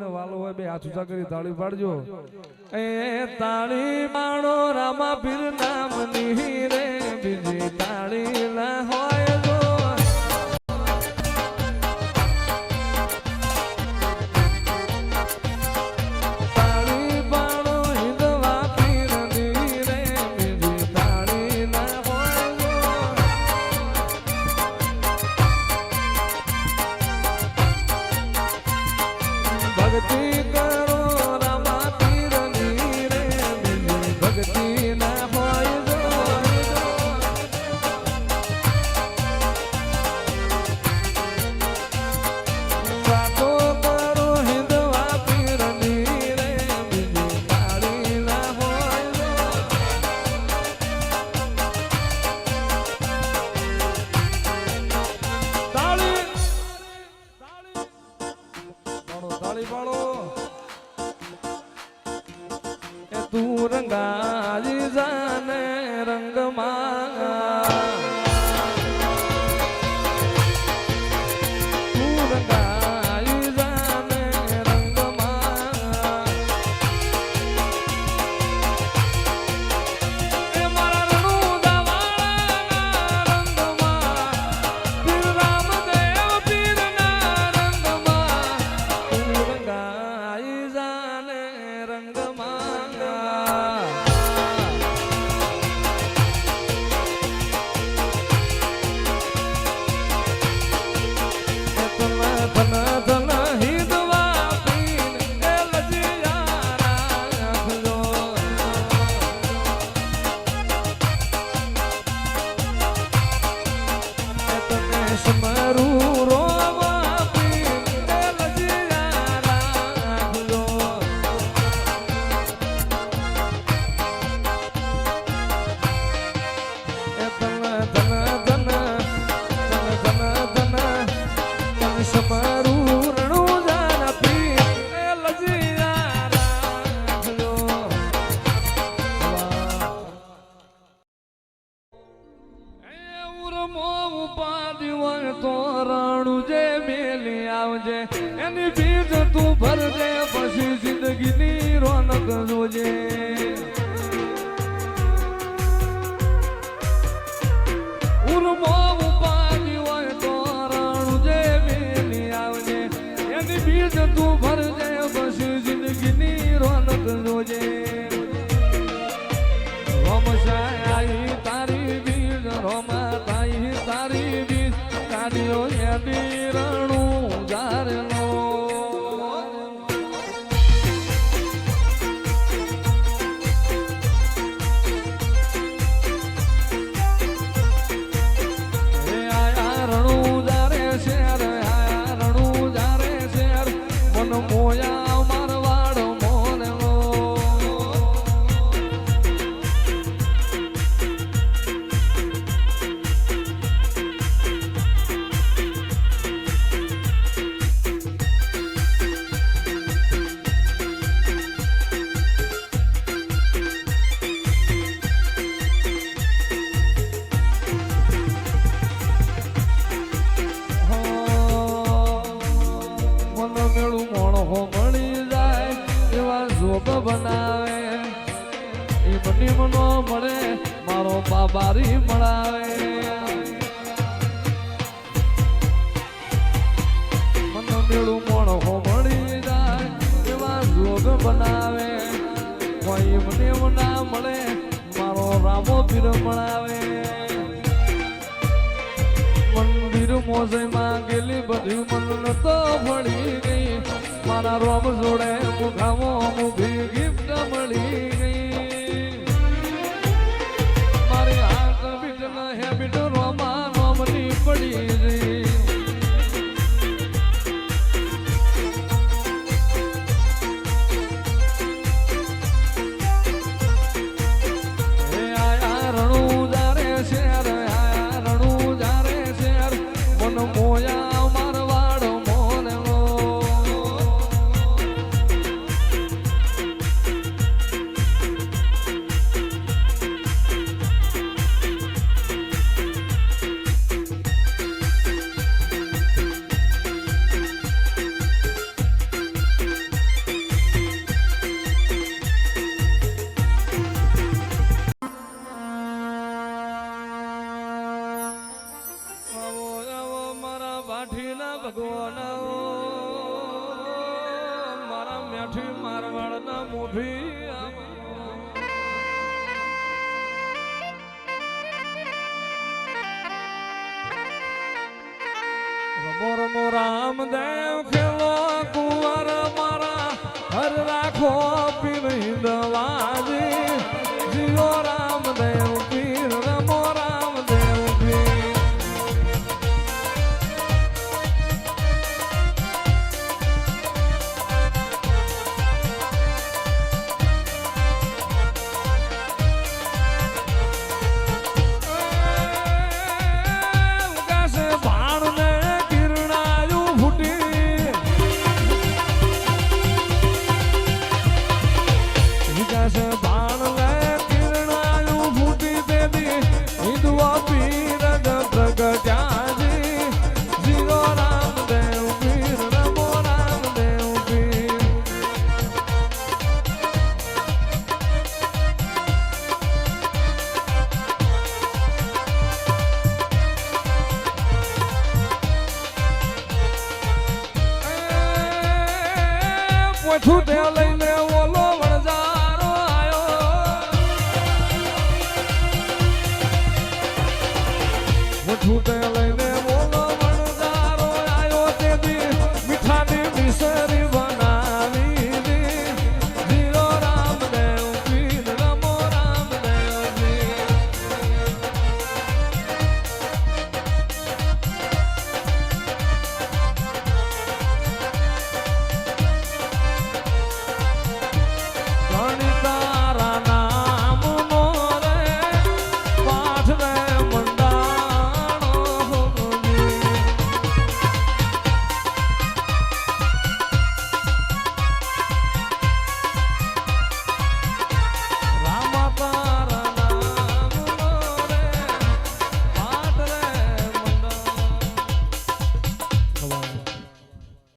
વાલો હોય બે હાથ ઊંચા કરી તાળી પાડજો. એ તાળી પાડો રામા પીર નામની રે બીજી તાળી ના હોય જો. તાળી પાડો હિંદવા પીરની રે બીજી તાળી ના હોય જો. ભક્તિ કરો રામા પીરની રે બીજી ભક્તિ ના હોય જો. વાતો કરો હિંદવા પીરની રે બીજી તાળી ના હોય જો. તાળી તાળી પાડો. એ તું રંગાજી જાને રંગમાં તું રંગાજી જાને રંગમાં. એ મારા રણુદાવાળાના રંગમાં પીર રામદેવ પીરના રંગમાં તું રંગાઈ જાને રંગમાં. ધન ધન હિંદવા પીર એ લજિયા રાખજો. તમે સમરું રોવા પીર એ લજિયા રાખજો. એ ધન ધન ધન ધન ધન ધન સમરું રણુજાના પીર એ લજિયા રાખજો. એ ઉરમો ઉપાડી હોય તો રણુજે મેલી આવજે. એની બીજ તું ભરજે પછી જિંદગીની રોનક જોજે. ઉરમો ઉપાડી હોય તો રણુજે મેલી આવજે. એની બીજ તું ભરજે પછી જિંદગીની રોનક જોજે. રોમશાઈ તારી બીજ રોમા તાઈ તારી બીજ કાઢ્યો એની રણું જારેલો. એ આયા રણું જારે શેર આયા રણું જારે શેર મન મોયા મારવાડ મોરેલો. મન મેળું મોણો મળી જાય એવા જોગ બનાવે. એ બની મનો મળે મારો બાબારી મળાવે. મન મેળું મોણો મળી જાય એવા જોગ બનાવે. કોઈ મને ના મળે મારો રામો પીર મળાવે. મંદિર મોજમાં ગયેલી બધી મન તો ભળી ગઈ. મારા રોમ જોડે મુખામો મુખી ગિફ્ટ મળી ગઈ. મારી હાથ બીટ ના હેબિટ રોમા નોમની પડી ગઈ. એ આયા રણું જારે શેર આયા રણું જારે શેર મન મોયા મારવાડ મોરેલો. કાઠી મારવાડના મોભી રમો રમો રામદેવ ખેલો કુંવર મારા હર રાખો પીર દવાજી જીઓ રામદેવ પીર રમો રામદેવ પીર છૂટે લઈ